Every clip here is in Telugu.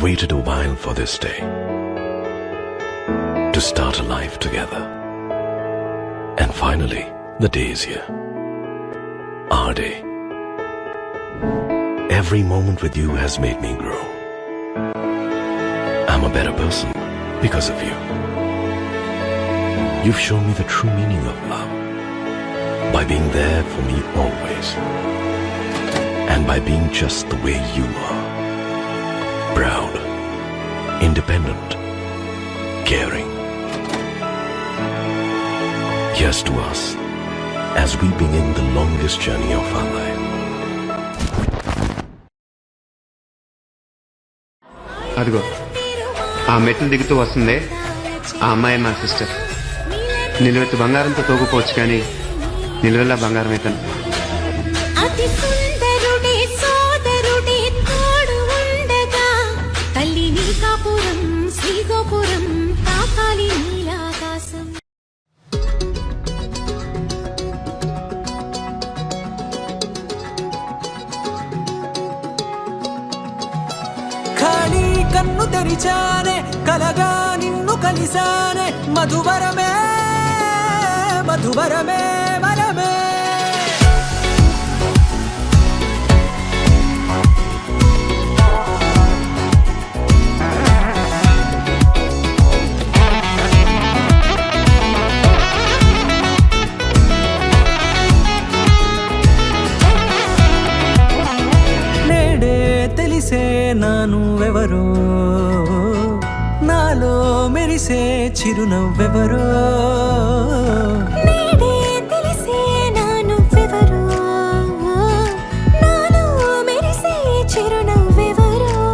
I've waited a while for this day, to start a life together. And finally, the day is here. Our day. Every moment with you has made me grow. I'm a better person because of you. You've shown me the true meaning of love by being there for me always, and by being just the way you are. Proud, independent, caring. Here's to us as we begin the longest journey of our life. అదిగో ఆ మెట్లు దిగుతూ వస్తుందే ఆ అమ్మాయి మా సిస్టర్. నిలువెత్తు బంగారంతో తోగుపోవచ్చు కానీ నిలువెల్లా బంగారం అవుతాను. కన్ను తెరిచానే కలగా నిన్ను కలిసానే మధువరమే మధువరమే వరమే. నేడే తెలిసే నానువెవరో, నాలో మెరిసే చిరునవ్వెవరో. నేడే తెలిసే నానువెవరో, నాలో మెరిసే చిరునవ్వెవరో.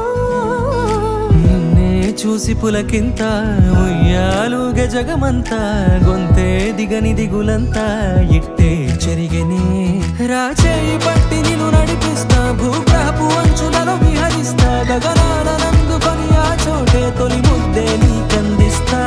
నిన్నే చూసి పులకింత ఉయ్యాలుగ జగమంతా, గొంతే దిగని దిగులంతా ఇట్టే చెరిగెనే. రాచేయి పట్టి నిన్ను నడిపిస్తా, భూగ్రహపు అంచులలో విహరిస్తా, గగనాల నందుకొని ఆ చోటే తొలి ముద్దే నీకందిస్తా.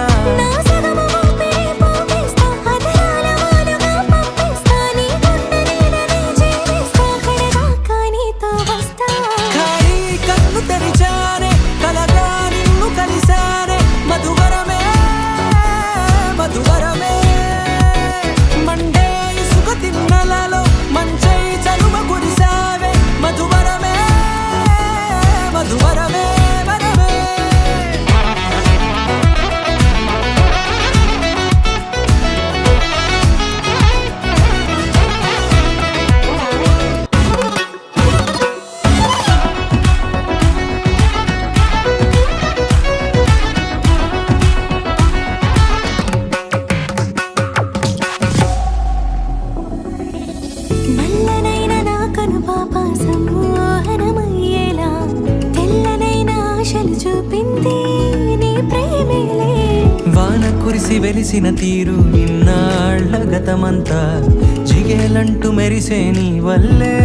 ఖాళీ కన్ను తెరిచానే కలగా నిన్ను కలిసానే మధువరమే మధువరమే. మండే ఇసుక తిన్నలలో మంచై చలువ కురిసావే మధువరమే మధువరమే వరమే. నల్లనైన నా కనుపాప సమ్మోహనమయ్యేలా, తెల్లనైన ఆశలు చూపింది నీ ప్రేమేలే. వాన కురిసి వెలిసిన తీరు ఇన్నాళ్ల గతమంతా జిగేలంటూ మెరిసే నీ వల్లే.